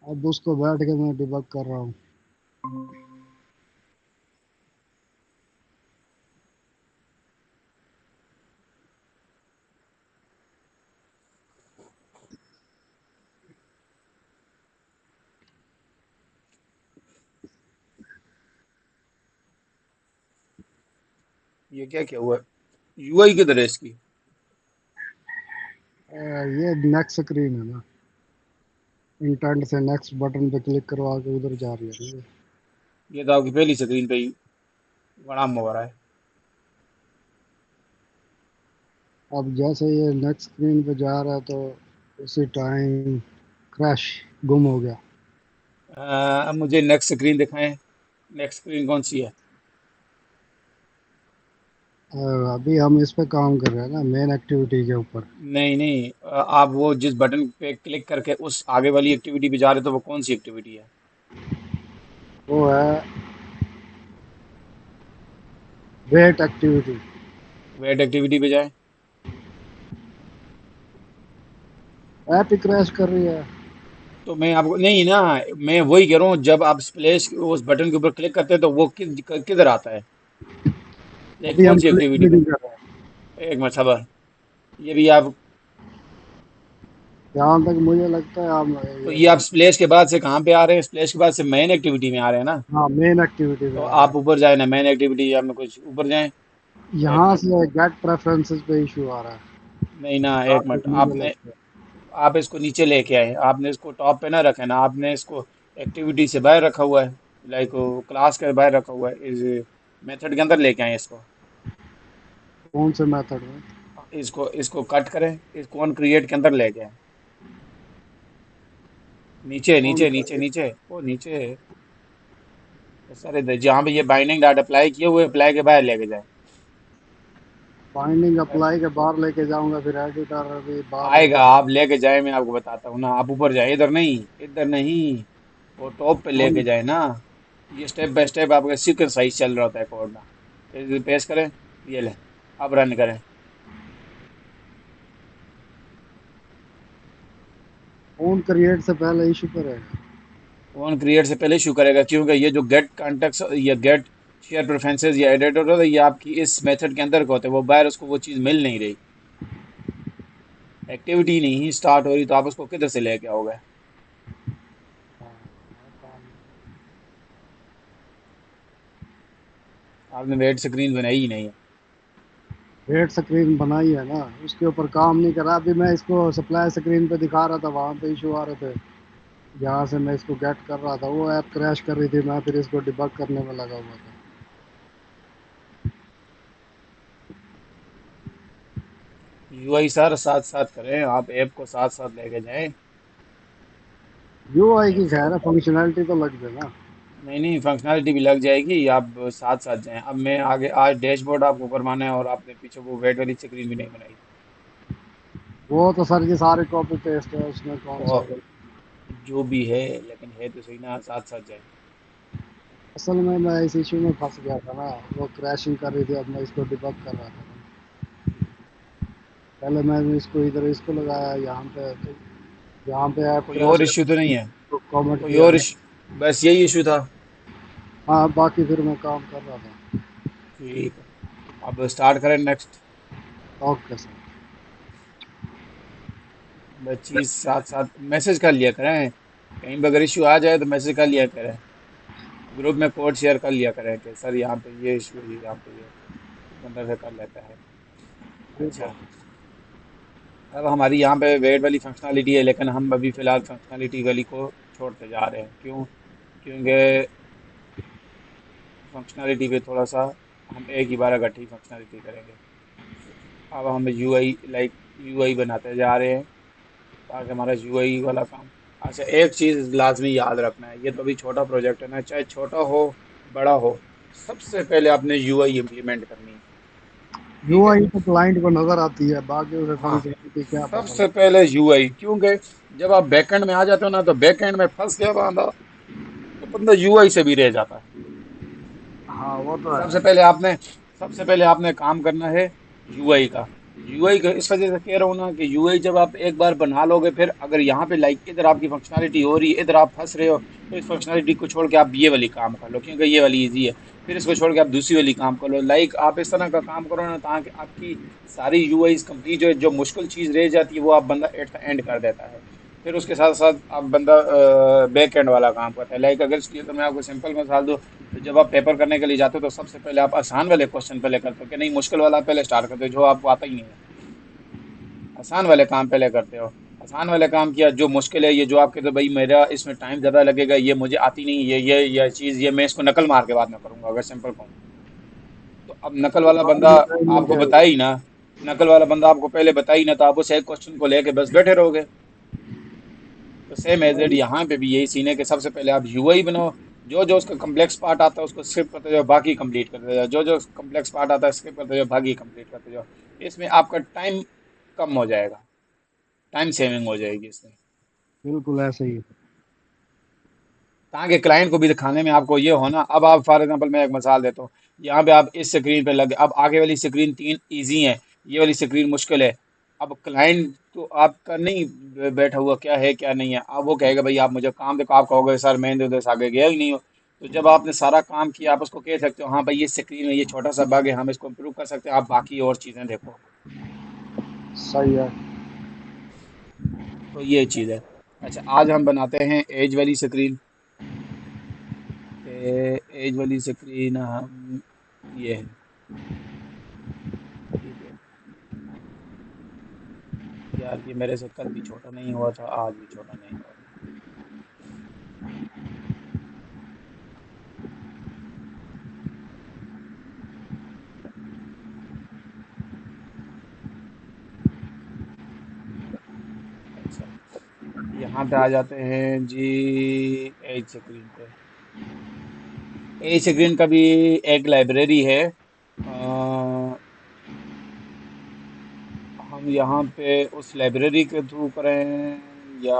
अब उसको बैठ के मैं डिबग कर रहा हूँ। ये क्या क्या हुआ? यूआई किधर है इसकी? ये नेक्स्ट स्क्रीन है ना। इंटेंट से नेक्स्ट बटन पे क्लिक करवा के उधर जा रही है ना ये। ये तो आपकी पहली स्क्रीन पे ही बड़ा हो रहा है। अब जैसे ये नेक्स्ट स्क्रीन पे जा रहा है तो उसी टाइम क्रैश, गुम हो गया। अब मुझे नेक्स्ट स्क्रीन दिखाएं। नेक्स्ट स्क्रीन कौन सी है? अ, अभी हम इस पे काम कर रहे हैं ना, मेन एक्टिविटी के ऊपर। नहीं नहीं, आप वो जिस बटन पे क्लिक करके उस आगे वाली एक्टिविटी पे जा रहे हो तो वो कौन सी एक्टिविटी है? वो है वेट एक्टिविटी। वेट एक्टिविटी पे जाएं। ऐप ही क्रैश कर रही है। तो मैं आपको नहीं ना, मैं वही कह रहा हूँ, जब आप स्प्लैश उस बटन के ऊपर क्लिक करते हैं तो वो किधर आता है? लाइक अभी कौन हम सी क्लिक एक्टिविटी भी पे? नहीं कर रहे हैं। एक मिनट सबर। ये भी आप, जहाँ तक मुझे लगता है हम तो ये ये आप स्प्लैश के बाद से कहाँ पे आ रहे हैं? स्प्लैश के बाद से मेन एक्टिविटी में आ रहे हैं ना? हाँ, मेन एक्टिविटी पे तो आ रहे आप हैं। ऊपर जाए ना, मेन एक्टिविटी या में कुछ ऊपर जाएं। एक यहाँ मिनट। से गेट प्रेफरेंसेस पे इशू आ रहा है। नहीं ना, एक जहाँ मिनट। तक मुझे आपने, लगता है। आप इसको नीचे लेके आए, आपने इसको टॉप पे ना रखे ना, आपने इसको एक्टिविटी से बाहर रखा हुआ है। लाइक क्लास के बाहर रखा हुआ है, इस मेथड के अंदर लेके आए इसको। कौन से मेथड में? इसको इसको कट करें, इसको ऑन क्रिएट के अंदर लेके आए। नीचे कौन नीचे नीचे नीचे, वो नीचे सारे जहाँ पे ये बाइंडिंग डॉट अप्लाई किए हुए, अप्लाई के बाहर लेके जाए। बाइंडिंग अप्लाई के बाहर लेके जाऊंगा, फिर एडिटर भी बाहर आएगा, लेके आप जाऊंगा। लेके जाए, मैं आपको बताता हूँ ना। आप ऊपर जाए, इधर नहीं, इधर नहीं, वो टॉप पे कौन? लेके जाए ना। ये स्टेप बाय स्टेप आपका सीक्वेंस साइज चल रहा होता है कोड ना। फिर पेस्ट करें, ये ले, अब रन करें। कौन क्रिएट से पहले इशू करेगा? ऑन क्रिएट से पहले इशू करेगा, क्योंकि ये जो गेट कॉन्टेक्ट या गेट शेयर प्रेफरेंसेस या एडिटर होता है, ये आपकी इस मेथड के अंदर का होता है। वो बाहर उसको वो चीज़ मिल नहीं रही, एक्टिविटी नहीं स्टार्ट हो रही, तो आप उसको किधर से लेके आओगे? आपने वेट स्क्रीन बनाई ही नहीं है। रेड स्क्रीन बनाई है ना, उसके ऊपर काम नहीं कर रहा। अभी मैं इसको सप्लाई स्क्रीन पे दिखा रहा था, वहां पे इशू आ रहे थे। जहाँ से मैं इसको गेट कर रहा था वो ऐप क्रैश कर रही थी, मैं फिर इसको डिबग करने में लगा हुआ था। यूआई सर साथ साथ करें, आप ऐप को साथ साथ लेके जाएं। यूआई की एक खैर है, फंक्शनैलिटी तो लग गई ना। नहीं नहीं, फंक्शनैलिटी भी लग जाएगी, आप साथ साथ जाएं। अब मैं आगे आज डैशबोर्ड आपको करवाना है, और आपने पीछे वो वेट वाली स्क्रीन भी नहीं बनाई। वो तो सर जी सारे कॉपी पेस्ट है, उसमें कौन सा और है? जो भी है, लेकिन है तो सही ना, साथ साथ जाए। असल में मैं इस इशू में फंस गया था ना, वो क्रैशिंग कर रही थी, अब मैं इसको डिबग कर रहा था। पहले मैंने इसको इधर इसको लगाया यहाँ पे, तो यहाँ पे ऐप कोई क्रैश और है इश्यू तो नहीं है? तो कमेंट कोई किया और मैं। इश्यू, बस यही इश्यू था? हाँ, बाकी फिर मैं काम कर रहा था। ठीक है, अब स्टार्ट करें नेक्स्ट। Okay sir. बस चीज़ साथ साथ मैसेज कर लिया करें, कहीं भी अगर इश्यू आ जाए तो मैसेज कर लिया करें। ग्रुप में कोड शेयर कर लिया करें कि सर यहाँ पे ये इशू है, यहाँ पे ये, बंदा फिर कर लेता है। ठीक है। अच्छा, अब हमारी यहाँ पे वेट वाली फंक्शनैलिटी है, लेकिन हम अभी फ़िलहाल फंक्शनैलिटी वाली को छोड़ते जा रहे हैं। क्यों? क्योंकि फंक्शनैलिटी पे थोड़ा सा हम एक ही बार इकट्ठी फंक्शनैलिटी करेंगे। अब हम यूआई लाइक यूआई बनाते जा रहे हैं, ताकि हमारा यूआई वाला काम। अच्छा, एक चीज़ लाजमी याद रखना है, ये तो अभी छोटा प्रोजेक्ट है ना, चाहे छोटा हो बड़ा हो, सबसे पहले आपने यूआई इम्प्लीमेंट करनी है। ठीक है? यूआई तो क्लाइंट को नजर आती है, बाकी उसे हाँ, फंक्शनैलिटी क्या पता। सबसे पहले यूआई, क्योंकि जब आप बैकएंड में आ जाते हो ना, तो बैकएंड में फंस गया बंदा, तो बंदा यूआई से भी रह जाता है। हाँ वो तो सबसे है। पहले आपने सबसे पहले आपने काम करना है यूआई का। यूआई इस वजह से कह रहा हूँ ना कि यूआई जब आप एक बार बना लोगे, फिर अगर यहाँ पे लाइक इधर आपकी फंक्शनैलिटी हो रही है, इधर आप फंस रहे हो, तो इस फंक्शनैलिटी को छोड़ के आप ये वाली काम कर लो क्योंकि ये वाली इजी है। फिर इसको छोड़ के आप दूसरी वाली काम कर लो, लाइक आप इस तरह का काम करो ना ताकि आपकी सारी यूआई कंप्लीट जो जो मुश्किल चीज रह जाती है वो आप बंदा एट द एंड कर देता है। फिर उसके साथ साथ आप बंदा बैक एंड वाला काम करता है। लाइक अगर इसकी अगर मैं आपको सिंपल मिसाल दूं, तो जब आप पेपर करने के लिए जाते हो तो सबसे पहले आप आसान वाले क्वेश्चन पहले करते हो कि नहीं, मुश्किल वाला पहले स्टार्ट करते हो जो आपको आता ही नहीं है। आसान वाले काम पहले करते हो, आसान वाले काम किया, जो मुश्किल है ये जो आपके तो भाई मेरा इसमें टाइम ज्यादा लगेगा, ये मुझे आती नहीं, ये चीज ये मैं इसको नकल मार के बाद में करूंगा अगर सिंपल कहूँ। तो अब नकल वाला बाद बंदा में टाइम लग आपको बताया जाएगा। ही ना, नकल वाला बंदा आपको पहले बताया ही ना, तो आप उस एक क्वेश्चन को लेके बस बैठे रहोगे। तो सेम एज इट भाई यहाँ पे भी यही सीन है कि सबसे पहले आप यूआई बनाओ, जो जो उसका कम्प्लेक्स पार्ट आता है उसको स्किप करते जाओ, बाकी कंप्लीट करते जाओ, जो जो कम्प्लेक्स पार्ट आता है स्किप करते जाओ, बाकी कंप्लीट करते जाओ। इसमें आपका टाइम कम हो जाएगा, टाइम सेविंग हो जाएगी इसमें। बिल्कुल ऐसे ही। ताकि क्लाइंट को भी दिखाने में आपको ये हो ना, अब आप फॉर एग्जांपल मैं एक मिसाल देता हूँ, यहाँ पे आप इस स्क्रीन पे लगे, अब आगे वाली स्क्रीन तीन इजी है, ये वाली स्क्रीन मुश्किल है। अब क्लाइंट तो आपका नहीं बैठा हुआ क्या है क्या नहीं है, अब वो कहेगा भाई आप मुझे काम देखो, आप कहोगे सर मैं इधर से आगे गया ही नहीं हो। तो जब आपने सारा काम किया आप उसको कह सकते हो हाँ भाई ये स्क्रीन में ये छोटा सा बग है, हम इसको इम्प्रूव कर सकते हैं, आप बाकी और चीजें देखो। सही है। तो ये चीज़ है। अच्छा, आज हम बनाते हैं एज वाली स्क्रीन। एज वाली स्क्रीन हम, ये है, ठीक है। यार ये मेरे से कल भी छोटा नहीं हुआ था, आज भी छोटा नहीं हुआ था। अच्छा, यहाँ पे आ जाते हैं जी एज स्क्रीन पे। एज स्क्रीन का भी एक लाइब्रेरी है। हम यहाँ पे उस लाइब्रेरी के थ्रू करें या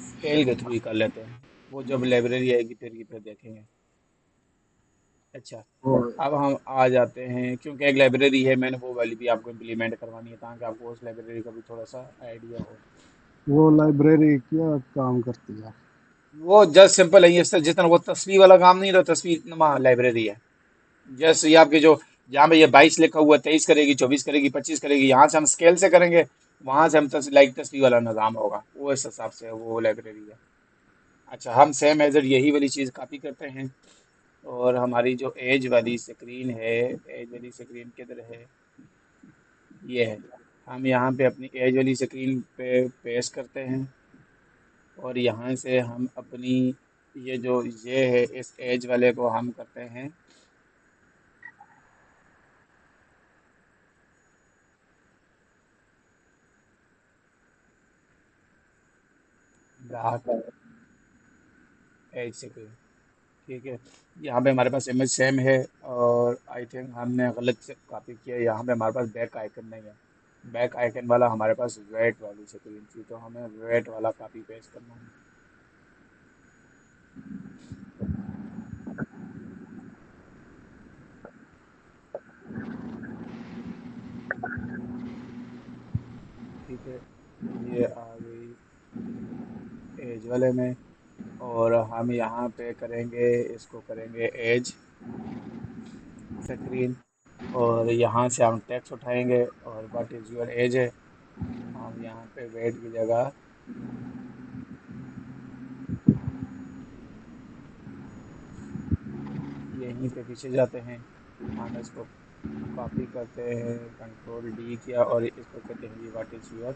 स्केल के थ्रू ही कर लेते हैं, वो जब लाइब्रेरी आएगी फिर देखेंगे। अच्छा, और अब हम आ जाते हैं, क्योंकि एक लाइब्रेरी है मैंने वो वाली भी आपको इम्प्लीमेंट करवानी है ताकि आपको उस लाइब्रेरी का भी थोड़ा सा आइडिया हो। वो लाइब्रेरी क्या काम करती है? वो जस्ट सिंपल है, ये जितना वो तस्वीर वाला काम नहीं रहा, तस्वीर नमा लाइब्रेरी है। जैसे ये आपके जो, जहाँ पे ये 22 लिखा हुआ है, 23 करेगी, 24 करेगी, 25 करेगी, यहाँ से हम स्केल से करेंगे, वहां से हम लाइक तस्वीर वाला निज़ाम होगा, वो इस हिसाब से वो लाइब्रेरी है। अच्छा, हम सेम एज इट यही वाली चीज़ कॉपी करते हैं, और हमारी जो एज वाली स्क्रीन है, एज वाली स्क्रीन किधर है, ये है। हम यहाँ पे अपनी एज वाली स्क्रीन पे पेस्ट करते हैं, और यहाँ से हम अपनी ये जो ये है इस एज वाले को हम करते हैं डार्क एज स्क्रीन। ठीक है, यहाँ पे हमारे पास इमेज सेम है, और आई थिंक हमने गलत से कॉपी किया, यहाँ पे हमारे पास बैक आइकन नहीं है। बैक आइकन वाला हमारे पास वेट वाली स्क्रीन थी, तो हमें वेट वाला कॉपी पेस्ट करना है। ठीक है, ये आ गई एज वाले में, और हम यहाँ पे करेंगे, इसको करेंगे एज स्क्रीन, और यहाँ से हम टेक्स्ट उठाएंगे और व्हाट इज़ योर एज है, हम यहाँ पे वेट की जगह यहीं पे पीछे जाते हैं, हम इसको कॉपी करते हैं, कंट्रोल डी किया, और इसको कहते हैं जी व्हाट इज़ योर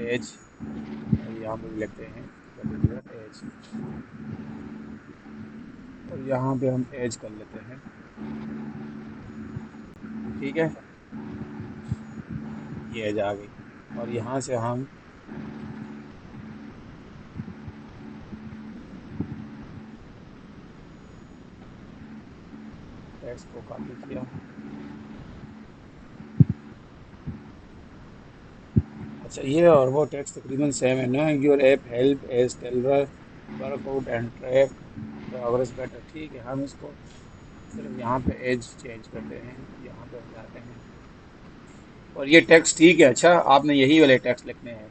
एज, और यहाँ पे भी लिखते हैं व्हाट इज़ योर एज, और यहाँ पे हम एज कर लेते हैं। ठीक है, ये एज आ गई, और यहाँ से हम टेक्स्ट को कॉपी किया। अच्छा, ये और वो टेक्स्ट तकरीबन सेम है, know your app help as tailor workout and track progress better. ठीक है, हम इसको सिर्फ यहाँ पे एज चेंज करते हैं, यहाँ पे हम जाते हैं। और ये टेक्स्ट ठीक है, अच्छा आपने यही वाले टेक्स्ट लिखने हैं,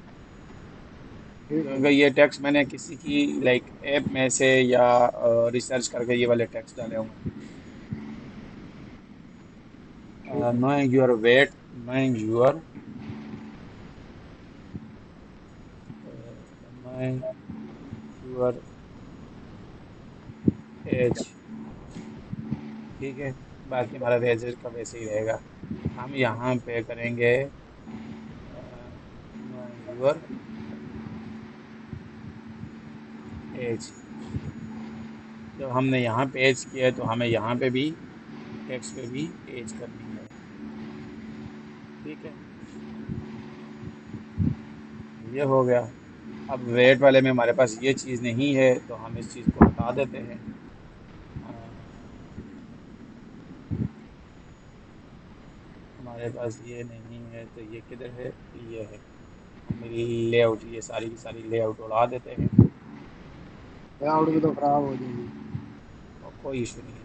ठीक है। क्योंकि ये टेक्स्ट मैंने किसी की लाइक ऐप में से या रिसर्च करके ये वाले टेक्स्ट डाले हुए हैं। ठीक है। knowing your weight, knowing your knowing your age, ठीक है। बाकी हमारा वैसे का वैसे ही रहेगा। हम यहाँ पे करेंगे knowing your age। जब हमने यहाँ पे एज किया है तो हमें यहाँ पे भी टेक्स्ट पे भी एज करनी है, ठीक है। ये हो गया। अब वेट वाले में हमारे पास ये चीज़ नहीं है तो हम इस चीज़ को हटा देते हैं। अ, हमारे पास ये नहीं है तो ये किधर है, ये है। हम लेआउट, ये सारी की सारी लेआउट उड़ा देते हैं। लेआउट भी ठीक तो है, खराब हो जाएगी। और कोई इशू नहीं है।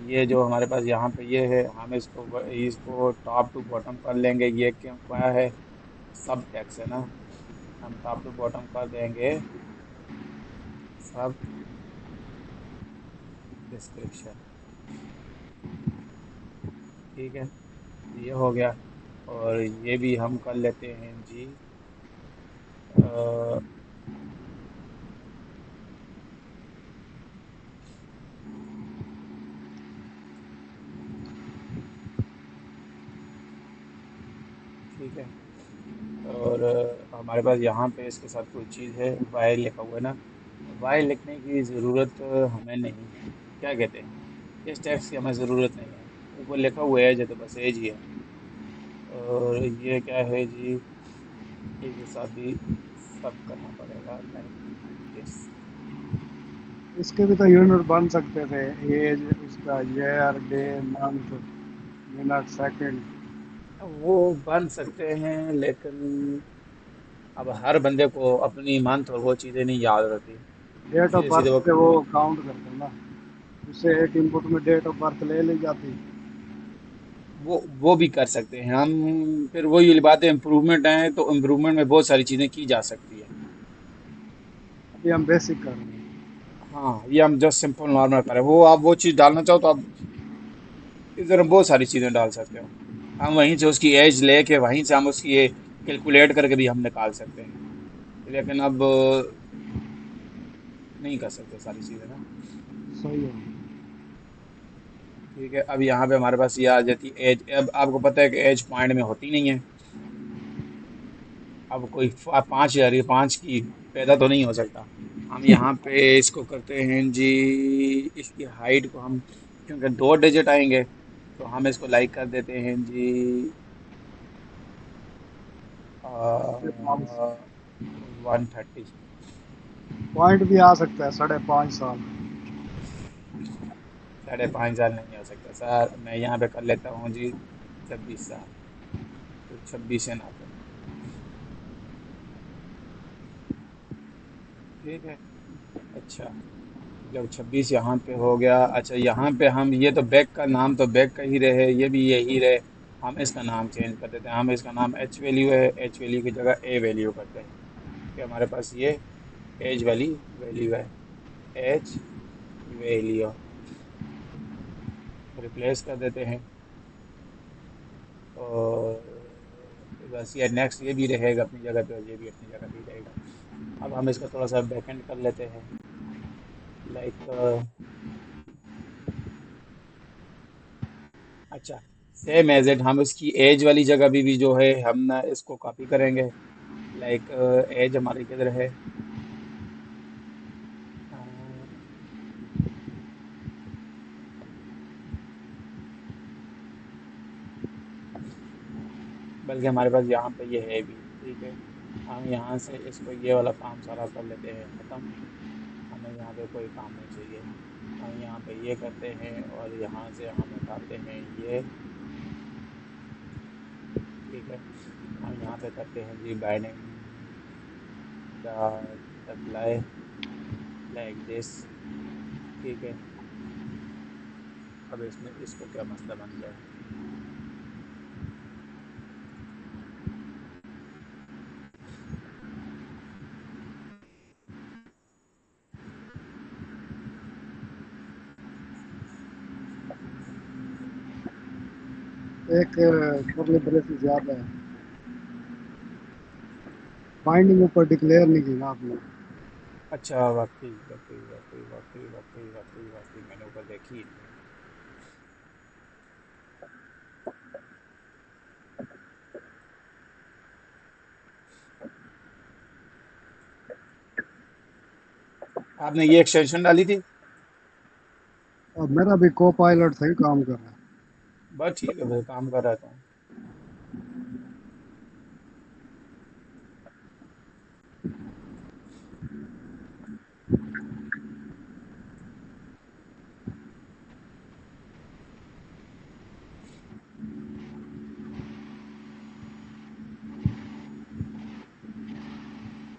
ये जो हमारे पास यहाँ पे ये है, हम इसको टॉप टू बॉटम कर लेंगे। ये क्यों क्या है, सब टेक्स्ट है ना। हम टॉप टू बॉटम कर देंगे सब डिस्क्रिप्शन, ठीक है। ये हो गया। और ये भी हम कर लेते हैं जी। अ, ठीक है। और हमारे पास यहाँ पे इसके साथ कोई चीज़ है, वाई लिखा हुआ है ना। वाई लिखने की ज़रूरत हमें नहीं है, क्या कहते हैं। इस टैक्स की हमें ज़रूरत नहीं है। ऊपर लिखा हुआ है जो, तो बस एज ही है। और ये क्या है जी, इसके साथ भी सब करना पड़ेगा लाइक दिस। इसके भी तो यूनिट बन सकते थे। एज, उसका year, day, month, minute, second. वो बन सकते हैं लेकिन अब हर बंदे को अपनी मंथ और वो चीज़ें नहीं याद रहती। डेट ऑफ सीधे सीधे बर्थ वो से वो काउंट करते हैं ना। उससे एक इनपुट में डेट ऑफ बर्थ ले ली जाती है। वो भी कर सकते हैं हम। फिर वही वाली बात है, इम्प्रूवमेंट है तो इम्प्रूवमेंट में बहुत सारी चीज़ें की जा सकती है। अभी हम बेसिक कर रहे हैं। हाँ, ये हम जस्ट सिंपल नॉर्मल करें, वो आप वो चीज़ डालना चाहो तो आप इधर बहुत सारी चीज़ें डाल सकते हो। हम वहीं से उसकी एज लेके वहीं से हम उसकी ये कैलकुलेट करके भी हम निकाल सकते हैं। लेकिन अब नहीं कर सकते सारी चीज़ें ना। सही है। ठीक है, अब यहाँ पे हमारे पास ये आ जाती है एज। अब आपको पता है कि एज पॉइंट में होती नहीं है। अब कोई 5 हजार या 5 की पैदा तो नहीं हो सकता। हम यहाँ पे इसको करते हैं जी, इसकी हाइट को हम, क्योंकि 2 डिजिट आएंगे तो हम इसको लाइक कर देते हैं जी पाँच 130। पॉइंट भी आ सकता है, 5.5 साल। 5.5 साल नहीं हो सकता सर, मैं यहाँ पे कर लेता हूँ जी 26 साल। तो 26 है ना पे, ठीक है। अच्छा, जब 26 यहाँ पे हो गया, अच्छा यहाँ पे हम ये तो बैग का नाम तो बैग का ही रहे, ये भी यही रहे। हम इसका नाम चेंज कर देते हैं। हम इसका नाम एच वैल्यू है, एच वैल्यू की जगह ए वैल्यू करते हैं कि हमारे पास ये एज वाली वैल्यू है। एच वैल्यू रिप्लेस कर देते हैं। और बस ये नेक्स्ट ये भी रहेगा अपनी जगह पे, और ये भी अपनी जगह पे ही रहेगा। अब हम इसका थोड़ा सा बैकएंड कर लेते हैं। लाइक अच्छा, सेम एज इट हम इसकी एज वाली जगह भी जो है हम ना इसको कॉपी करेंगे। लाइक एज हमारी किधर है, अ, बल्कि हमारे पास यहाँ पे ये है भी, ठीक है। हम यहाँ से इसको ये वाला काम सारा कर लेते हैं ख़त्म। हमें यहाँ पे कोई काम नहीं चाहिए। हम यहाँ पे ये करते हैं और यहाँ से हम उठाते हैं ये, ठीक है। हम यहाँ पे करते हैं जी binding dot apply like this, ठीक है। अब इसमें इसको क्या मसला बन गया है। एक करले ब्रेसेस ज्यादा है। बाइंडिंग ऊपर डिक्लेयर नहीं की ना आपने। अच्छा, वाकई वाकई वाकई वाकई वाकई वाकई वाकई मैंने ऊपर देखी ही नहीं है। आपने ये एक्सटेंशन डाली थी? अब मेरा भी को पायलट सही काम कर रहा है। बस ठीक है, फिर काम कर रहा था।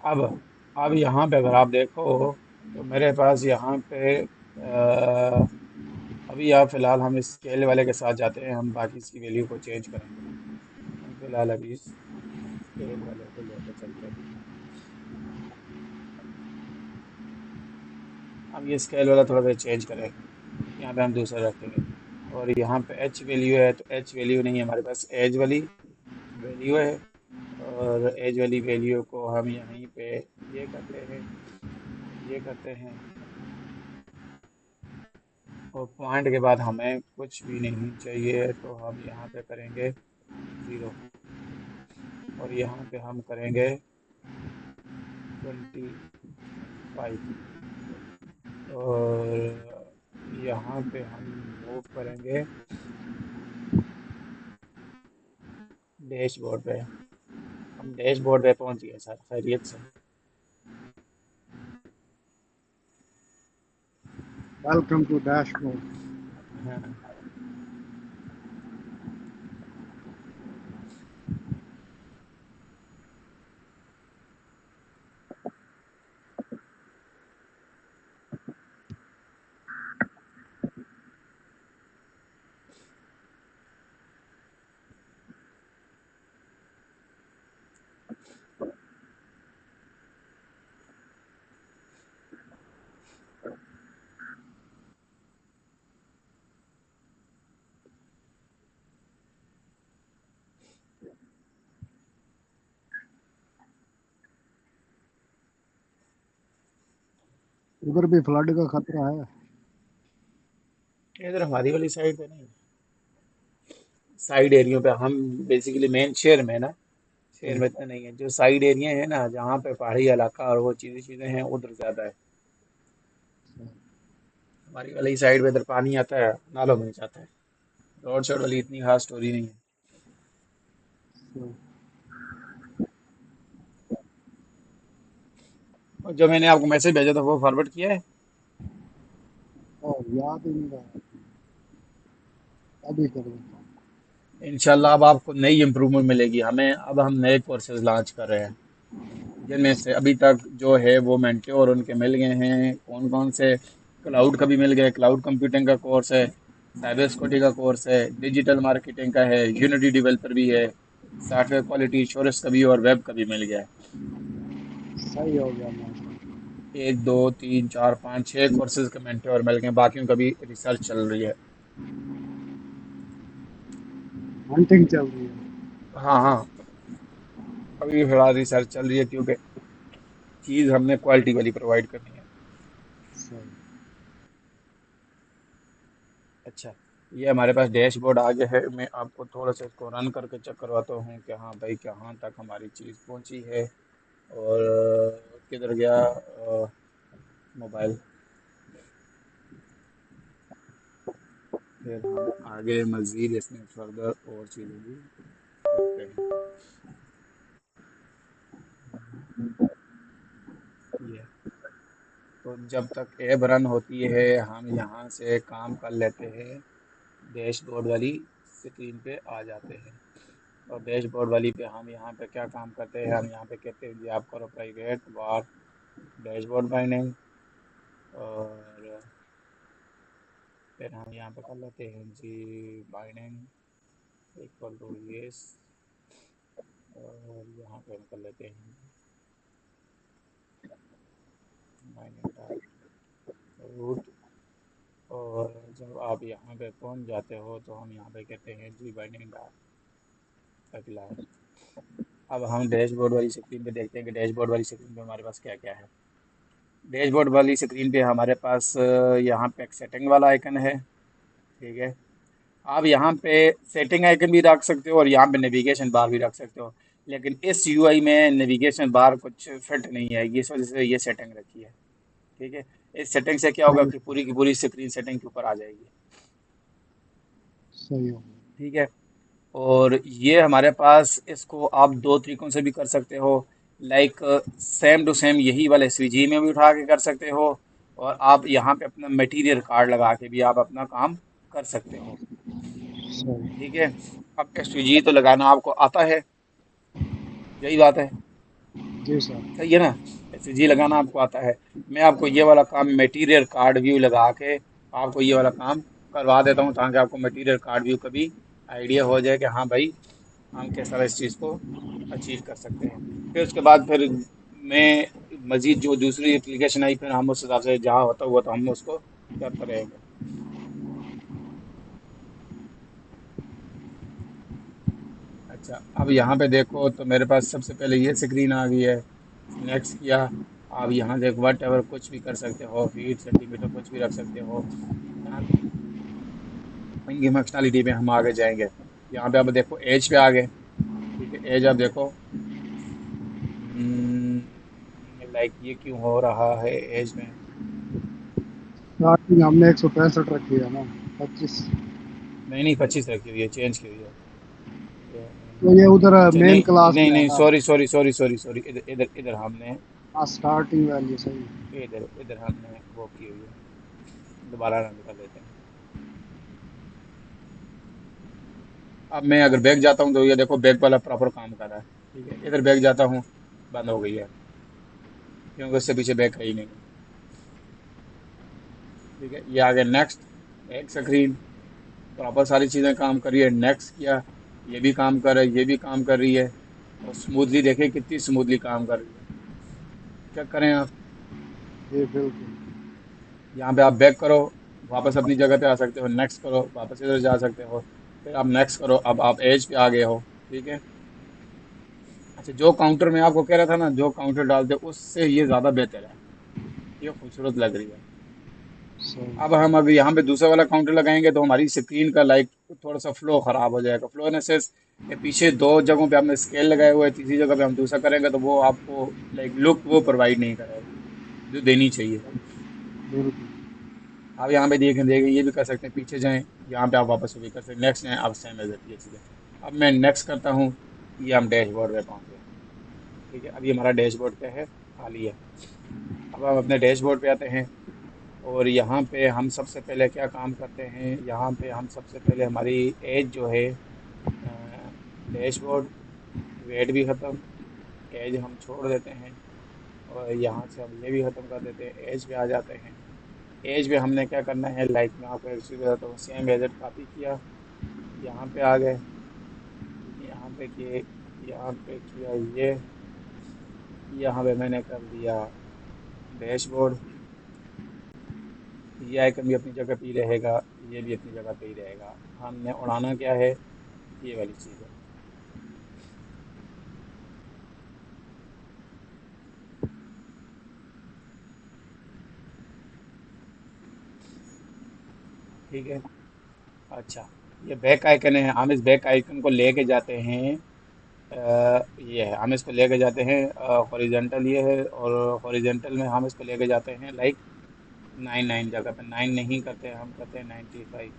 अब अब यहाँ पे अगर आप देखो तो मेरे पास यहाँ पे अभी आप फिलहाल हम इस स्केल वाले के साथ जाते हैं, हम बाकी इसकी वैल्यू को चेंज करेंगे। हम फिलहाल अभी इस स्केल वाले को लेके चलते हैं। हम ये स्केल वाला थोड़ा सा चेंज करेंगे, यहाँ पे हम दूसरा रखेंगे। और यहाँ पे एच वैल्यू है तो एच वैल्यू नहीं है, हमारे पास एज वाली वैल्यू है। और एज वाली वैल्यू को हम यहीं पे ये करते हैं, ये करते हैं। और पॉइंट के बाद हमें कुछ भी नहीं चाहिए तो हम यहाँ पे करेंगे 0। और यहाँ पे हम करेंगे 25। और यहाँ पे हम मूव करेंगे डैशबोर्ड पे। हम डैशबोर्ड पे पहुँच गए सर, खैरियत से। Welcome to dashboard. हाँ। उधर भी फ्लड का खतरा है। इधर हमारी वाली साइड पे नहीं, साइड एरियो पे हम बेसिकली मेन शहर में ना, शहर में इतना नहीं है। जो साइड एरिया है ना, जहाँ पे पहाड़ी इलाका और वो चीज़ें चीज़ें हैं, उधर ज़्यादा है। हमारी वाली साइड पे इधर पानी आता है, नालों में जाता है। रोड साइड वाली इतनी खास स्टोरी नहीं है। और जो मैंने आपको मैसेज भेजा था वो फॉरवर्ड किया है। और याद ही नहीं रहा। अभी कर देता हूँ। इंशाल्लाह अब आपको नई इम्प्रूवमेंट मिलेगी। हमें अब हम नए कोर्सेज लॉन्च कर रहे हैं, जिनमें से अभी तक जो है वो मेंटोर उनके मिल गए हैं। कौन कौन से? क्लाउड का भी मिल गया, क्लाउड कंप्यूटिंग का कोर्स है, साइबर सिक्योरिटी का कोर्स है, डिजिटल मार्केटिंग का है, यूनिटी डेवलपर भी है, सॉफ्टवेयर क्वालिटी एश्योरेंस का भी और वेब का भी मिल गया है। सही हो गया मौसम। एक दो तीन चार पाँच छः कोर्सेज के मेंटोर मिल गए, बाकियों का भी रिसर्च चल रही है। हंटिंग चल रही है। हाँ हाँ, अभी फिलहाल रिसर्च चल रही है, क्योंकि चीज़ हमने क्वालिटी वाली प्रोवाइड करनी है। सही। अच्छा, ये हमारे पास डैशबोर्ड आ गया है। मैं आपको थोड़ा सा इसको रन करके चेक करवाता हूँ कि हाँ भाई कहाँ तक हमारी चीज़ पहुँची है। और किधर गया मोबाइल। फिर हम आगे मज़ीद इसमें फर्दर और चीज़ें भी करते हैं। ये तो जब तक ऐप रन होती है हम यहाँ से काम कर लेते हैं, डैशबोर्ड वाली स्क्रीन पे आ जाते हैं। और डैशबोर्ड वाली पे हम यहाँ पे क्या काम करते हैं, हम यहाँ पे कहते हैं जी आप करो प्राइवेट वार डैशबोर्ड बाइंडिंग। और फिर हम यहाँ पे कर लेते हैं जी बाइंडिंग इक्वल टू यस, और यहाँ पे हम कर लेते हैं बाइंडिंग डॉट रूट। और जब आप यहाँ पे पहुँच जाते हो तो हम यहाँ पे कहते हैं जी बाइंडिंग डॉट अप्लाई। अब हम डैशबोर्ड वाली स्क्रीन पे देखते हैं कि डैशबोर्ड वाली स्क्रीन पे हमारे पास क्या क्या है। डैशबोर्ड वाली स्क्रीन पे हमारे पास यहाँ पे एक सेटिंग वाला आइकन है। ठीक है, आप यहाँ पे सेटिंग आइकन भी रख सकते हो और यहाँ पे नेविगेशन बार भी रख सकते हो, लेकिन इस यूआई में नेविगेशन बार कुछ फिट नहीं है, इस वजह से ये सेटिंग रखी है। ठीक है, इस सेटिंग से क्या होगा सही कि पूरी की पूरी स्क्रीन सेटिंग के ऊपर आ जाएगी। सही हो। ठीक है, और ये हमारे पास इसको आप दो तरीकों से भी कर सकते हो, लाइक सेम टू सेम यही वाले एसवीजी में भी उठा के कर सकते हो, और आप यहाँ पे अपना मटेरियल कार्ड लगा के भी आप अपना काम कर सकते हो। सही। ठीक है, अब एसवीजी तो लगाना आपको आता है, यही बात है, जी सर। सही है ना। एसवीजी लगाना आपको आता है, मैं आपको ये वाला काम मटेरियल कार्ड व्यू लगा के आपको ये वाला काम करवा देता हूँ, ताकि आपको मटेरियल कार्ड व्यू का भी आइडिया हो जाए कि हाँ भाई हम किस तरह इस चीज़ को अचीव कर सकते हैं। फिर उसके बाद फिर मैं मजीद जो दूसरी एप्लीकेशन आई फिर हम उस हिसाब से जहाँ होता हुआ तो हम उसको करते रहेंगे। अच्छा, अब यहाँ पे देखो तो मेरे पास सबसे पहले ये स्क्रीन आ गई है, नेक्स्ट किया। आप यहाँ देख वट एवर कुछ भी कर सकते हो, फीट सेंटीमीटर कुछ भी रख सकते हो। यहाँ इनकी फंक्शनलिटी पे हम आगे जाएंगे। यहाँ पे अब देखो एज पे आ गए। ठीक है, एज आप देखो, लाइक ये क्यों हो रहा है एज में। स्टार्टिंग हमने 165 रखी है ना, 25। नहीं नहीं, 25 रखी हुई है, चेंज की हुई है। तो ये उधर अच्छा मेन नहीं क्लास नहीं में है नहीं, ना। Sorry sorry sorry sorry sorry, इधर इधर इधर हमने, हाँ स्टार्टिंग वैल्यू सही है। इधर इधर हमने वो की हुई है। दोबारा रन कर लेते हैं। अब मैं अगर बैग जाता हूँ तो ये देखो बैग वाला प्रॉपर काम कर रहा है। ठीक है, इधर बैग जाता हूँ, बंद हो गई है, क्योंकि उससे पीछे बैग है ही नहीं। ठीक है, ये आ गया नेक्स्ट, एक स्क्रीन प्रॉपर सारी चीज़ें काम कर रही है, नेक्स्ट किया, ये भी काम कर रहा है, ये भी काम कर रही है, और स्मूथली देखे कितनी स्मूथली काम कर रही है। चेक करें आप, जी बिल्कुल। यहाँ पे आप बैक करो, वापस अपनी जगह पे आ सकते हो, नेक्स्ट करो वापस इधर जा सकते हो, फिर आप नेक्स्ट करो, अब आप एज पे आ गए हो। ठीक है, अच्छा जो काउंटर में आपको कह रहा था ना, जो काउंटर डालते उससे ये ज़्यादा बेहतर है, ये खूबसूरत लग रही है। अब सही। हम अगर यहाँ पे दूसरा वाला काउंटर लगाएंगे तो हमारी स्क्रीन का लाइक थोड़ा सा फ्लो खराब हो जाएगा। फ्लो इन सेंस ये पीछे दो जगहों पे आपने स्केल लगाए हुए है, तीसरी जगह पे हम दूसरा करेंगे तो वो आपको लाइक लुक वो प्रोवाइड नहीं करेगा जो देनी चाहिए। बिल्कुल। आप यहाँ पे देखें देखें ये भी कर सकते हैं, पीछे जाएं, यहाँ पे आप वापस भी कर सकते हैं, नेक्स्ट जाएं, आप सेम एज ये चीज़ें। अब मैं नेक्स्ट करता हूँ, ये हम डैशबोर्ड पे पहुँच गए। ठीक है, अभी हमारा डैशबोर्ड क्या है, खाली है। अब हम अपने डैशबोर्ड पे आते हैं, और यहाँ पे हम सबसे पहले क्या काम करते हैं, यहाँ पे हम सबसे पहले हमारी एज जो है, डैशबोर्ड, वेट भी ख़त्म, एज हम छोड़ देते हैं, और यहाँ से हम ये भी ख़त्म कर देते हैं, एज पे आ जाते हैं। एज पे हमने क्या करना है, लाइक मैं आपको एक चीज़ बताता हूँ, सेम एजेट कॉपी किया, यहाँ पे आ गए, यहाँ पे किए, यहाँ पे किया ये, यहाँ पे मैंने कर दिया डैशबोर्ड, ये आइकन भी अपनी जगह पे ही रहेगा, ये भी अपनी जगह पे ही रहेगा। हमने उड़ाना क्या है, ये वाली चीज़ है। ठीक है, अच्छा ये बैक आइकन है, हम इस बैक आइकन को लेके जाते हैं, ये है, हम इसको लेके जाते हैं हॉरिजेंटल ये है, और हॉरिजेंटल में हम इसको लेके जाते हैं लाइक 99 जगह पे, 9 नहीं करते, हम करते हैं 95।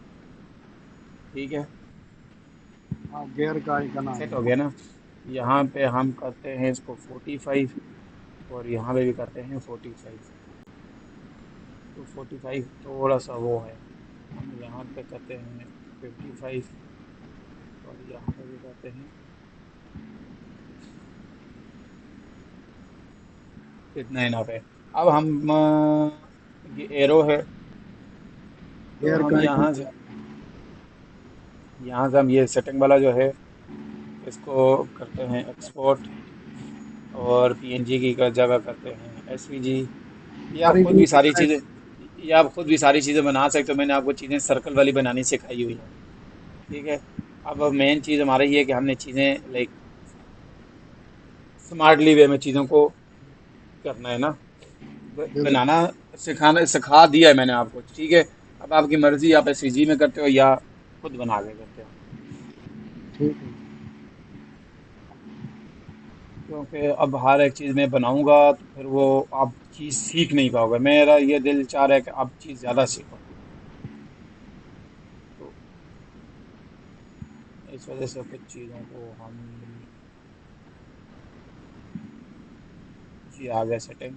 ठीक है, हाँ गियर का आइकन आ सेट हो गया। गया ना। यहाँ पे हम करते हैं इसको 45, और यहाँ पे भी करते हैं 45। तो 45 थोड़ा सा वो है, हम यहाँ पे करते हैं 55, और यहाँ पे भी करते हैं इतना इनफ है। अब हम ये एरो है, तो एयर हम कंडीशन। यहाँ से हम ये सेटिंग वाला जो है इसको करते हैं एक्सपोर्ट, और पीएनजी की जगह करते हैं एसवीजी। ये आप खुद प्रीव्यू भी की सारी साइड। चीज़ें ये आप खुद भी सारी चीज़ें बना सकते हो। मैंने आपको चीज़ें सर्कल वाली बनानी सिखाई हुई है। ठीक है। अब मेन चीज़ हमारा ये है कि हमने चीज़ें लाइक स्मार्टली वे में चीज़ों को करना है ना। बिल्कुल बनाना सिखाना सिखा दिया है मैंने आपको। ठीक है। अब आपकी मर्जी, आप एसवीजी में करते हो या खुद बना के करते हो। ठीक है। क्योंकि अब हर एक चीज़ मैं बनाऊंगा तो फिर वो आप चीज़ सीख नहीं पाओगे। मेरा ये दिल चाह रहा है कि आप चीज़ ज़्यादा सीखो। तो इस वजह से कुछ चीज़ों को हम जी आ गए सेटिंग।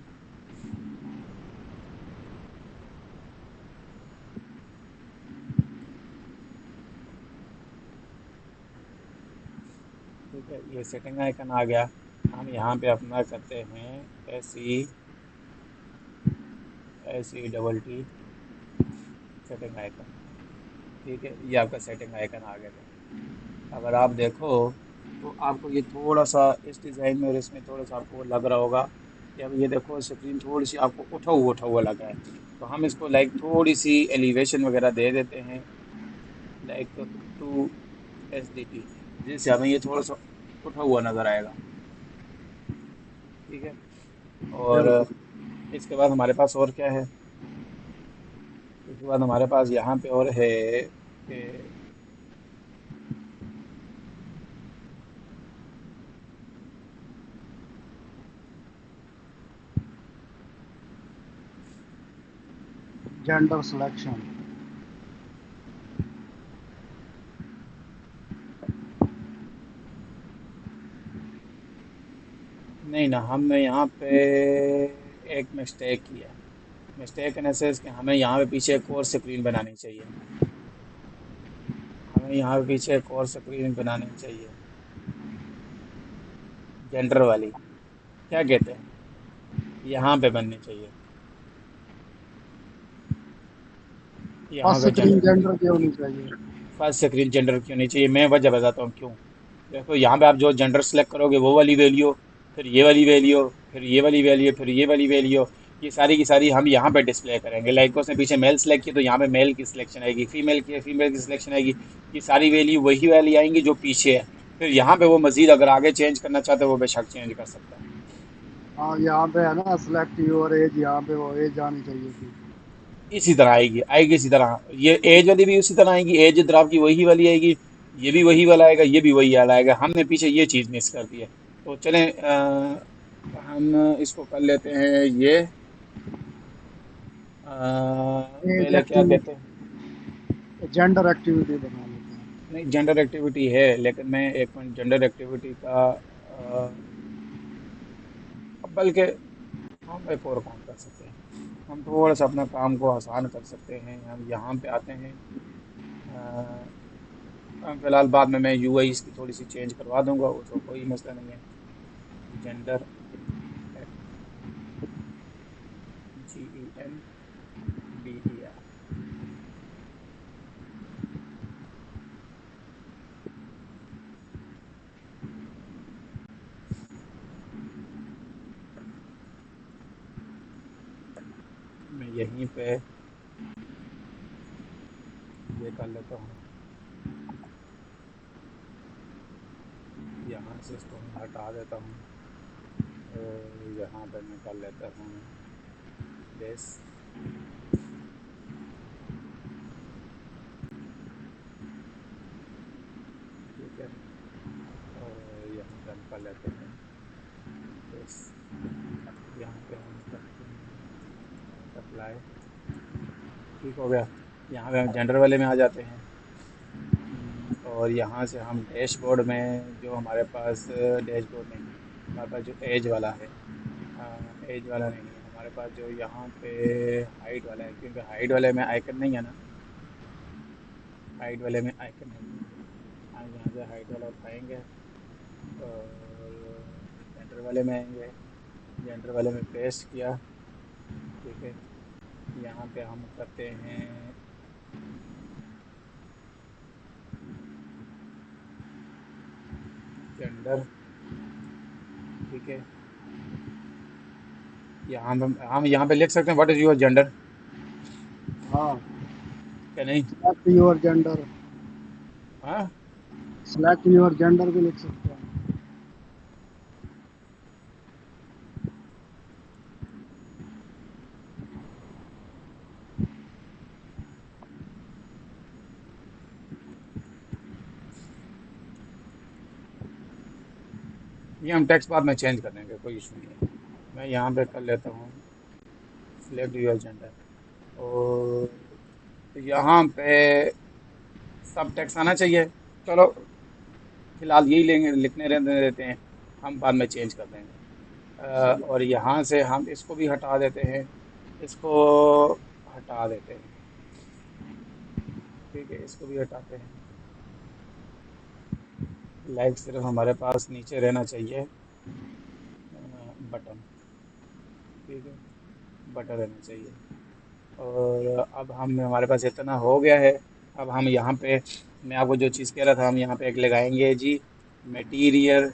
ठीक है, ये सेटिंग आइकन आ गया। हम यहाँ पे अपना करते हैं SE सेटिंग आइकन। ठीक है, ये आपका सेटिंग आइकन आ गया देखो। अगर आप देखो तो आपको ये थोड़ा सा इस डिज़ाइन में और इसमें थोड़ा सा आपको लग रहा होगा कि अब ये देखो स्क्रीन थोड़ी सी आपको उठा हुआ लग रहा है। तो हम इसको लाइक थोड़ी सी एलिवेशन वगैरह दे देते हैं, लाइक 2 SDT, जिससे हमें ये थोड़ा सा उठा हुआ नज़र आएगा। ठीक है। और बिल्कुल। इसके बाद हमारे पास और क्या है? इसके बाद हमारे पास यहाँ पे और है कि जेंडर सिलेक्शन। नहीं ना, हमने यहाँ पे एक मिस्टेक किया है। मिस्टेक इन सेंस कि हमें यहाँ पे पीछे एक और स्क्रीन बनानी चाहिए। हमें यहाँ पे पीछे एक और स्क्रीन बनानी चाहिए, जेंडर वाली। क्या कहते हैं? यहाँ पे बननी चाहिए, यहाँ फर्स्ट पे स्क्रीन जेंडर। जेंडर की होनी चाहिए। फर्स्ट स्क्रीन जेंडर क्यों नहीं चाहिए? मैं वजह बताता हूँ क्यों। देखो, यहाँ पे आप जो जेंडर सेलेक्ट करोगे वो वाली वैल्यू, फिर ये वाली वैल्यू, फिर ये वाली वैल्यू, फिर ये वाली वैल्यू, ये सारी की सारी हम यहाँ पे डिस्प्ले करेंगे। लाइक उसने पीछे मेल सेलेक्ट किया तो यहाँ पे मेल की सिलेक्शन आएगी, फीमेल की फीमेल की सिलेक्शन आएगी। ये सारी वैल्यू वही वाली आएंगी जो पीछे है। फिर यहाँ पे वो मजीद अगर आगे चेंज करना चाहते हैं वो बेशक चेंज कर सकता है। हाँ यहाँ पे है ना सिलेक्ट योर एज, यहाँ पे वो एज आनी चाहिए थी। इसी तरह आएगी आएगी इसी तरह। ये एज वाली भी उसी तरह आएगी, एज ड्राफ की वही वाली आएगी। ये भी वही वाला आएगा, ये भी वही वाला आएगा। हमने पीछे ये चीज़ मिस कर दी है। तो चलें, हम इसको कर लेते हैं ये, एज पहले क्या कहते एक्टिविटी, हैं? जेंडर एक्टिविटी बना लेते हैं। नहीं, जेंडर एक्टिविटी है, लेकिन मैं एक मिनट जेंडर एक्टिविटी का अब बल्कि हम एक और काम कर सकते हैं। हम थोड़ा सा अपना काम को आसान कर सकते हैं। हम यहाँ पे आते हैं। फिलहाल बाद में मैं यूआई इसकी थोड़ी सी चेंज करवा दूंगा, उसको कोई मसला नहीं है। Gender, GENDER। मैं यहीं पे ये कर लेता हूँ। यहाँ से इसको मैं हटा देता हूँ, और यहाँ पे मैं कर लेता हूँ बेस। ठीक है। और यहाँ पे हम कर लेते हैं बेस। यहाँ पे हम करते हैं अप्लाई। ठीक हो गया। यहाँ पे हम जेंडर वाले में आ जाते हैं। और यहाँ से हम डैशबोर्ड में जो हमारे पास, डैशबोर्ड नहीं, हमारे पास जो एज वाला है, एज वाला नहीं है हमारे पास, जो यहाँ पे हाइट वाला है, क्योंकि हाइट वाले में आइकन नहीं है ना। हाइट वाले में आइकन नहीं है। हम यहाँ से हाइट वाला उठाएंगे और जेंडर वाले में आएंगे। जेंडर वाले में पेस्ट किया। ठीक है। यहाँ पे हम करते हैं जेंडर, ठीक है। यहाँ हम यहाँ पे लिख सकते हैं व्हाट इज योर जेंडर, हाँ, क्या नहीं? Select your gender. हाँ, सिलेक्ट योर जेंडर भी लिख सकते हैं। ये हम टेक्स्ट बाद में चेंज कर देंगे, कोई इशू नहीं है। मैं यहाँ पे कर लेता हूँ सिलेक्ट यूर जेंडर, और यहाँ पे सब टेक्स्ट आना चाहिए। चलो फिलहाल यही लेंगे, लिखने रहने देते हैं, हम बाद में चेंज कर देंगे। और यहाँ से हम इसको भी हटा देते हैं, इसको हटा देते हैं, ठीक है, इसको भी हटाते हैं। लाइक सिर्फ हमारे पास नीचे रहना चाहिए बटन, ठीक है, बटन रहना चाहिए। और अब हम हमारे पास इतना हो गया है। अब हम यहाँ पे, मैं आपको जो चीज़ कह रहा था, हम यहाँ पे एक लगाएंगे जी, मटेरियल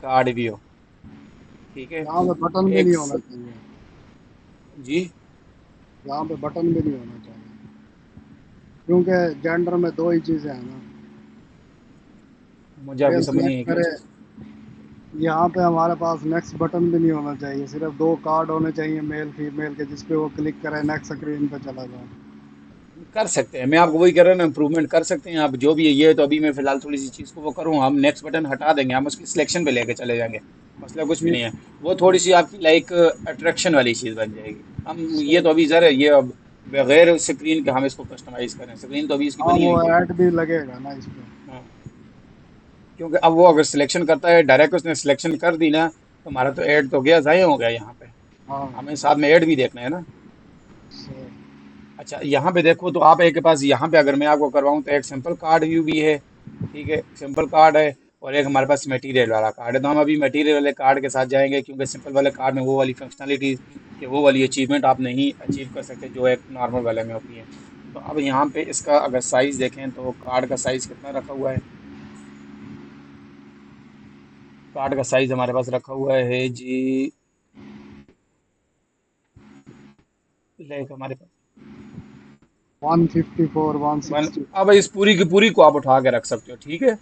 कार्ड व्यू, ठीक है। यहाँ पे बटन भी एक नहीं होना चाहिए। जी, यहाँ पे बटन भी नहीं होना चाहिए, क्योंकि जेंडर में दो ही चीजें हैं ना। मुझे आपकी मेल समझ नहीं सिलेक्ट है क्या करे। चीज़। यहाँ पे हमारे पास नेक्स्ट बटन भी नहीं होना चाहिए, सिर्फ दो कार्ड होने चाहिए मेल फीमेल के, जिसपे वो क्लिक करे नेक्स्ट स्क्रीन पे चला जाए। कर सकते हैं, मैं आपको वही कह रहा हूँ ना, इम्प्रूवमेंट कर सकते हैं आप जो भी है। ये तो अभी मैं फिलहाल थोड़ी सी चीज़ को वो करूँ, हम नेक्स्ट बटन हटा देंगे, हम उसकी सिलेक्शन पे लेके चले जाएंगे, मसला कुछ भी ये नहीं है। वो थोड़ी सी आपकी लाइक अट्रैक्शन वाली चीज़ बन जाएगी। हम ये सही। तो अभी ज़रा ये अब बगैर स्क्रीन के हम इसको कस्टमाइज करें, स्क्रीन तो अभी इसकी हाँ, बनी वो हुई है। ऐड भी लगेगा ना इस पे। हाँ, क्योंकि अब वो अगर सिलेक्शन करता है डायरेक्ट, उसने सिलेक्शन कर दी ना, तो हमारा तो ऐड तो गया, ज़ाया हो गया यहाँ पे। हाँ, हमें साथ में ऐड भी देखना है ना। सही। अच्छा, यहाँ पे देखो तो आप एक के पास यहाँ पे अगर मैं आपको करवाऊँ तो एक सिंपल कार्ड व्यू भी है, ठीक है, सिंपल कार्ड है। और एक हमारे पास मटेरियल वाला कार्ड है, तो हम अभी मटेरियल वाले कार्ड के साथ जाएंगे, क्योंकि सिंपल वाले कार्ड में वो वाली फंक्शनलिटी कि वो वाली अचीवमेंट आप नहीं अचीव कर सकते जो एक नॉर्मल वाले में होती है। तो अब यहाँ पे इसका अगर साइज देखें तो कार्ड का साइज कितना रखा हुआ है। कार्ड का साइज हमारे पास रखा हुआ है जी, लाइक हमारे पास 154 वन। 160। अब इस पूरी की पूरी को आप उठा के रख सकते हो, ठीक है,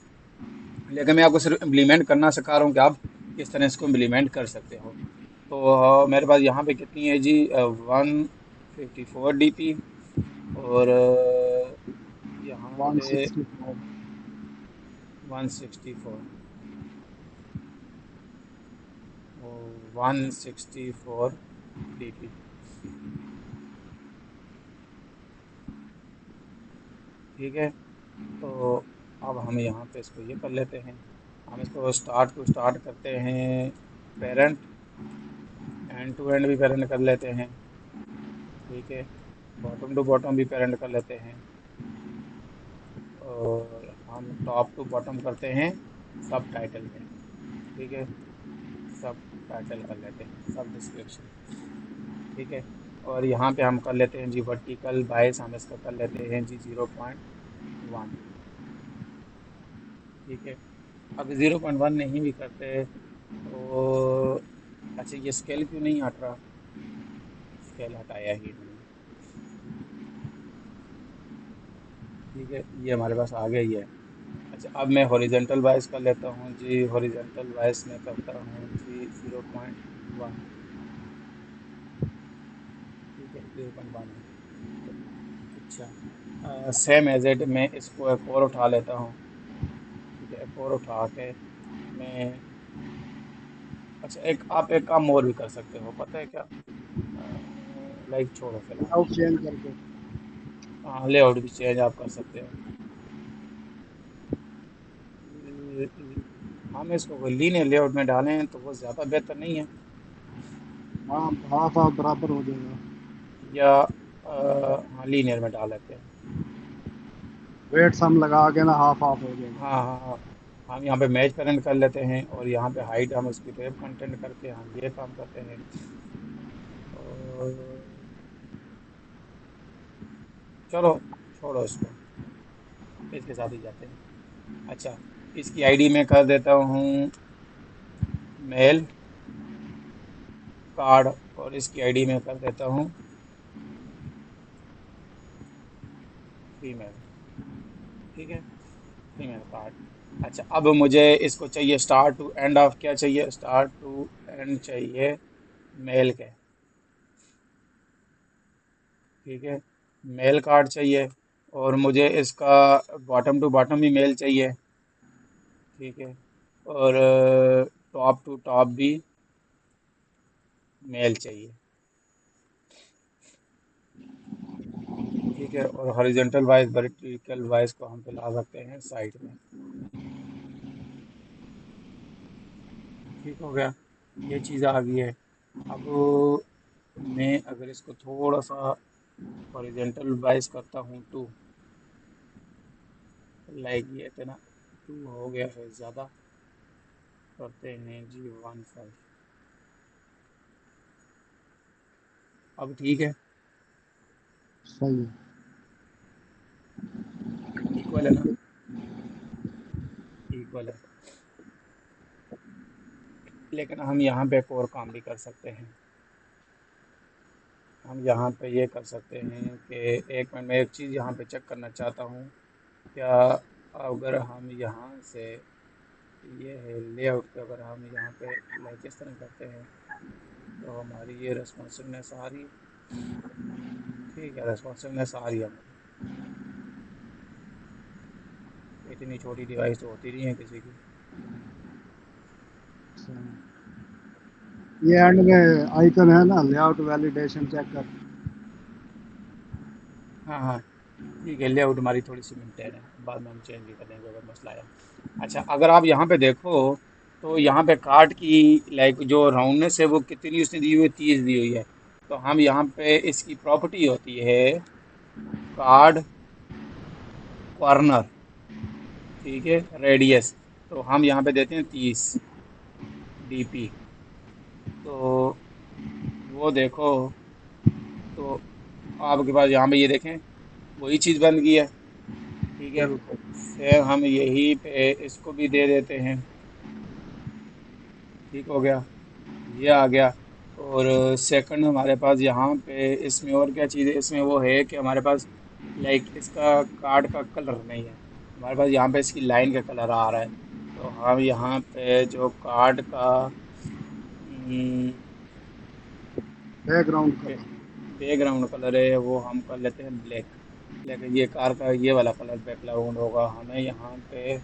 लेकिन मैं आपको सिर्फ इम्प्लीमेंट करना सिखा रहा हूँ कि आप किस तरह इसको इम्प्लीमेंट कर सकते हो। तो मेरे पास यहाँ पे कितनी है जी, 154 DP, और यहाँ पे 164। 164, 164 DP, ठीक है। तो अब हम यहाँ पे इसको ये कर लेते हैं, हम इसको स्टार्ट टू स्टार्ट करते हैं पेरेंट, एंड टू एंड भी पेरेंट कर लेते हैं, ठीक है, बॉटम टू बॉटम भी पेरेंट कर लेते हैं, और हम टॉप टू बॉटम करते हैं सब टाइटल में, ठीक है, सब टाइटल कर लेते हैं, सब डिस्क्रिप्शन, ठीक है। और यहाँ पे हम कर लेते हैं जी वर्टिकल बायस, हम इसका कर लेते हैं जी 0.1, ठीक है। अब 0.1 नहीं भी करते तो, अच्छा ये स्केल क्यों नहीं हट रहा, स्केल हटाया ही नहीं, ठीक है, ये हमारे पास आ गया ही है। अच्छा, अब मैं हॉरिजेंटल बायस कर लेता हूँ जी, हॉरिजेंटल बायस में करता हूँ जी 0.1, ठीक है, 0.1 है। अच्छा, सेम एज इट मैं इसको एक और उठा लेता हूँ, ठीक है, एक और उठा के मैं, अच्छा एक आप एक काम और भी कर सकते हो, पता है क्या, लाइक छोड़ो फिलहाल। लेआउट चेंज करके। हाँ, लेआउट भी चेंज आप कर सकते हो। हम इसको लीनियर लेआउट में डालें तो वो ज़्यादा बेहतर नहीं है, हाँ, हाफ हाफ बराबर हो जाएगा। या हाँ लीनियर में डाल लेते हैं। वेट्स हम लगा के ना हाफ हाफ हो हाँ जाएगा। हाँ हाँ, हम यहाँ पे मैच पेरेंट कर लेते हैं, और यहाँ पे हाइट हम उसकी वेब कंटेंट करके हम ये काम करते हैं। और चलो छोड़ो इसको, इसके साथ ही जाते हैं। अच्छा, इसकी आईडी में कर देता हूँ मेल कार्ड, और इसकी आईडी में कर देता हूँ फीमेल। ठीक है, फीमेल कार्ड। अच्छा, अब मुझे इसको चाहिए स्टार्ट टू एंड ऑफ, क्या चाहिए, स्टार्ट टू एंड चाहिए मेल के। ठीक है, मेल कार्ड चाहिए, और मुझे इसका बॉटम टू बॉटम भी मेल चाहिए। ठीक है, और टॉप टू टॉप भी मेल चाहिए। ठीक है, और हॉरिजॉन्टल वाइज वर्टिकल वाइज को हम फैला सकते हैं साइड में। ठीक हो गया, ये चीज़ आ गई है। अब मैं अगर इसको थोड़ा सा हॉरिजॉन्टल वाइज करता हूँ टू, लाइक ये इतना टू हो गया है ज़्यादा, करते हैं जी 1.5। अब ठीक है, सही है। इक्वल है ना, इक्वल है। लेकिन हम यहाँ पे एक और काम भी कर सकते हैं। हम यहाँ पे ये कर सकते हैं कि एक मिनट में एक चीज़ यहाँ पे चेक करना चाहता हूँ। क्या, अगर हम यहाँ से, ये है लेआउट पे, अगर हम यहाँ पे लाइक इस तरह करते हैं तो हमारी ये रेस्पॉन्सिवनेस आ रही है। ठीक है, रेस्पॉन्सिवनेस आ रही है हमारी। इतनी छोटी डिवाइस तो होती नहीं है किसी की। सही। ये एंड में आइकन है ना, लेआउट वैलिडेशन चेक कर। हाँ हाँ, ठीक है, लेआउट हमारी थोड़ी सी मेंटेन है, बाद में हम चेंज भी कर देंगे अगर मसला आया। अच्छा, अगर आप यहाँ पे देखो तो यहाँ पे कार्ड की लाइक जो राउंडनेस है वो कितनी उसने दी हुई है, 30 दी हुई है। तो हम यहाँ पे इसकी प्रॉपर्टी होती है कार्ड कॉर्नर। ठीक है, रेडियस, तो हम यहाँ पे देते हैं 30 डीपी। तो वो देखो, तो आपके पास यहाँ पे ये देखें, वही चीज़ बन गई है। ठीक है, बिल्कुल। फिर हम यही पे इसको भी दे देते हैं। ठीक हो गया, ये आ गया। और सेकंड हमारे पास यहाँ पे इसमें और क्या चीज़ है, इसमें वो है कि हमारे पास लाइक इसका कार्ड का कलर नहीं है, हमारे पास यहाँ पे इसकी लाइन का कलर आ रहा है। तो हम यहाँ पे जो कार्ड का बैकग्राउंड कलर। बैकग्राउंड कलर है वो हम कर लेते हैं ब्लैक। लेकिन ये कार का ये वाला कलर बैकग्राउंड होगा, हमें यहाँ पे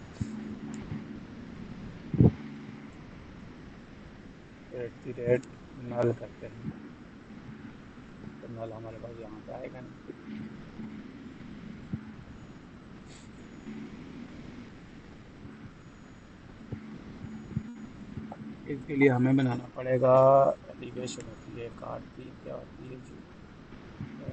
@ नल करते हैं, तो नल हमारे पास यहाँ पे आएगा नहीं। इसके लिए हमें बनाना पड़ेगा, एलिवेशन होती है कार्ड की, क्या होती है जी, अ,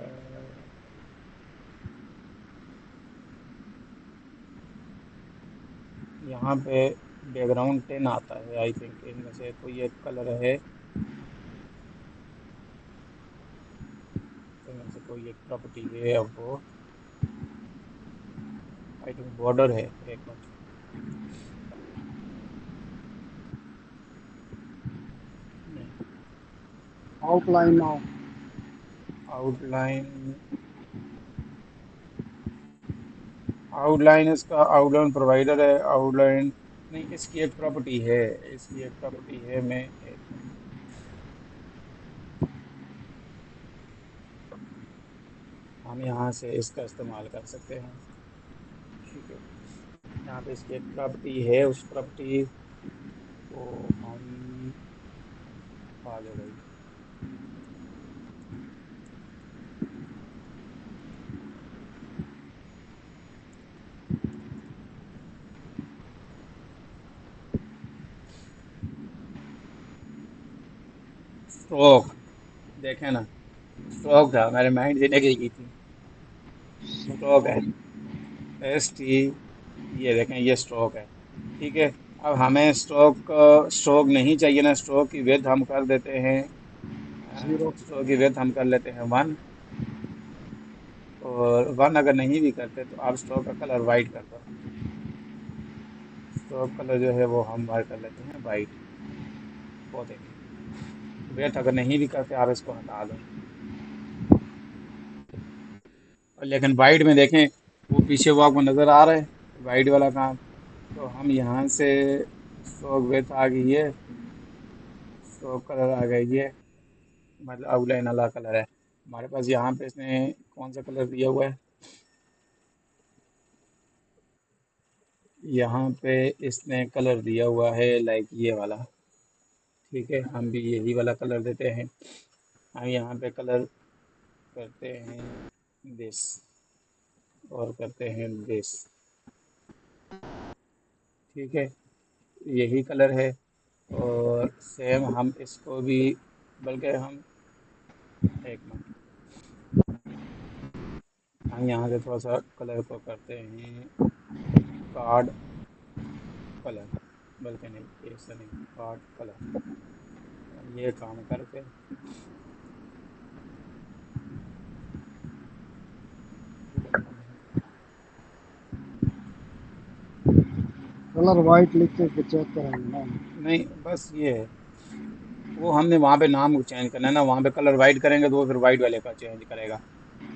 यहाँ पे बैकग्राउंड 10 आता है आई थिंक, इनमें से कोई एक कलर है, इनमें से कोई एक प्रॉपर्टी है, अब वो आई थिंक बॉर्डर है, एक मिनट। नहीं, आउटलाइन नाउ। आउटलाइन, आउटलाइन इसका आउटलाइन प्रोवाइडर है, आउटलाइन नहीं, इसकी एक प्रॉपर्टी है, इसकी एक प्रॉपर्टी है, मैं एक मिनट, हम यहाँ से इसका इस्तेमाल कर सकते हैं। ठीक है, यहाँ पे इसकी एक प्रॉपर्टी है, उस प्रॉपर्टी को हम, आ जाओ भाई, स्ट्रोक, देखें ना, स्ट्रोक था, मेरे माइंड से निकल गई थी। स्ट्रोक है, ST, ये देखें, ये स्ट्रोक है। ठीक है, अब हमें स्ट्रोक नहीं चाहिए ना, स्ट्रोक की विड्थ हम कर देते हैं, जीरो। स्ट्रोक की विड्थ हम कर लेते हैं 1, और वन अगर नहीं भी करते तो आप स्ट्रोक का कलर वाइट कर दो। स्ट्रोक कलर जो है वो हम बाहर कर लेते हैं वाइट। वो देखें, वेट अगर नहीं भी करते आप इसको हटा दो। और लेकिन वाइट में देखें वो पीछे वो आपको नज़र आ रहा है, वाइट वाला काम। तो हम यहाँ से स्ट्रोक विड्थ आ गई है, स्ट्रोक कलर आ गई है, मतलब आउटलाइन वाला कलर है हमारे पास। यहाँ पे इसने कौन सा कलर दिया हुआ है, यहाँ पे इसने कलर दिया हुआ है लाइक ये वाला। ठीक है, हम भी यही वाला कलर देते हैं। हम यहाँ पे कलर करते हैं दिस, और करते हैं दिस। ठीक है, यही कलर है। और सेम हम इसको भी, बल्कि हम एक मिनट, हम यहाँ से थोड़ा सा कलर को करते हैं कार्ड कलर, बल्कि नहीं ऐसा नहीं, कार्ड कलर। हम ये काम करके इधर कम है। कलर वाइट लिख के चेक करेंगे ना। नहीं बस ये है, वो हमने वहाँ पे नाम चेंज करना है ना, वहाँ पे कलर वाइट करेंगे तो वो फिर वाइट वाले का चेंज करेगा।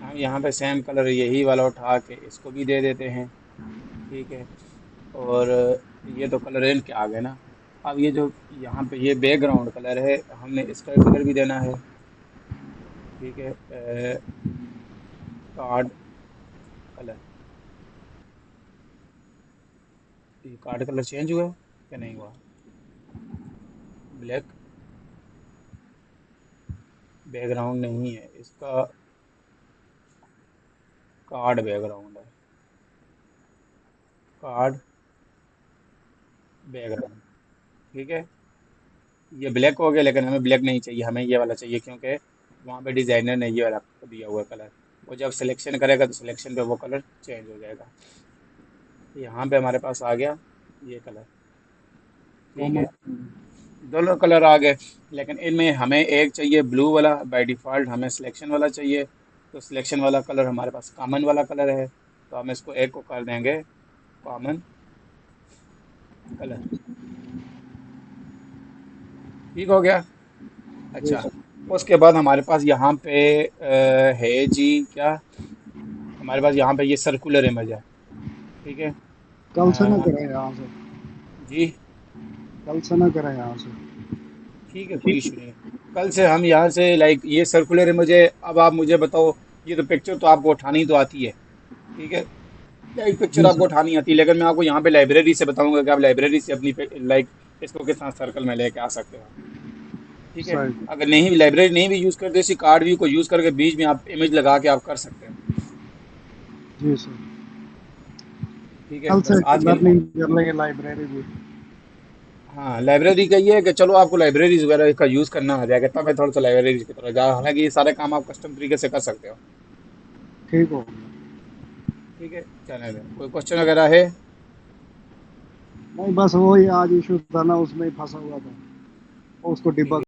हम यहाँ पे सेम कलर यही वाला उठा के इसको भी दे देते हैं। ठीक है, और ये तो कलर इनके आ गए ना। अब ये जो यहाँ पे ये बैकग्राउंड कलर है, हमने इसका कलर भी देना है। ठीक है, कार्ड कलर, ये कार्ड कलर चेंज हुआ है क्या, नहीं हुआ? ब्लैक बैकग्राउंड नहीं है इसका, कार्ड बैकग्राउंड है, कार्ड बैकग्राउंड। ठीक है, ये ब्लैक हो गया, लेकिन हमें ब्लैक नहीं चाहिए, हमें ये वाला चाहिए, क्योंकि वहाँ पे डिजाइनर ने ये वाला दिया हुआ कलर। वो जब सिलेक्शन करेगा तो सिलेक्शन पे वो कलर चेंज हो जाएगा। यहाँ पे हमारे पास आ गया ये कलर। ठीक कॉमन। है, दोनों कलर आ गए, लेकिन इनमें हमें एक चाहिए ब्लू वाला, बाय डिफ़ॉल्ट हमें सिलेक्शन वाला चाहिए। तो सिलेक्शन वाला कलर हमारे पास कॉमन वाला कलर है, तो हम इसको एक को कर देंगे कॉमन कलर। ठीक हो गया। जी अच्छा, सर। उसके बाद हमारे पास यहाँ पे है जी क्या, हमारे पास यहाँ पे ये सर्कुलर इमेज है। ठीक है, कल से ना अ, करें यहाँ से। जी कल से ना करें यहाँ से। ठीक है, कोई इशू नहीं है। कल से हम यहाँ से लाइक ये सर्कुलर इमेज है। अब आप मुझे बताओ, ये तो पिक्चर तो आपको उठानी तो आती है। ठीक है, लाइक पिक्चर जी आपको सर। उठानी आती है, लेकिन मैं आपको यहाँ पे लाइब्रेरी से बताऊंगा कि आप लाइब्रेरी से अपनी लाइक इसको किस तरह सर्कल में लेके आ सकते हो। ठीक है, सही। अगर नहीं भी लाइब्रेरी नहीं भी यूज़ करते, इसी कार्ड व्यू को यूज़ करके बीच में आप इमेज लगा के आप कर सकते हो। जी सर। ठीक है, कल से बस आज के लिए। लर्निंग कर लेंगे लाइब्रेरी भी। हाँ, लाइब्रेरी का ये है कि चलो आपको लाइब्रेरीज वगैरह का यूज़ करना आ जाएगा, तब मैं थोड़ा सा लाइब्रेरीज की तरफ जा, हालांकि ये सारे काम आप कस्टम तरीके से कर सकते हो। ठीक हो। ठीक है, चलें फिर, कोई क्वेश्चन वगैरह है? नहीं, बस वही आज इशू था ना, उसमें ही फंसा हुआ था। उसको ठीक डिबग है।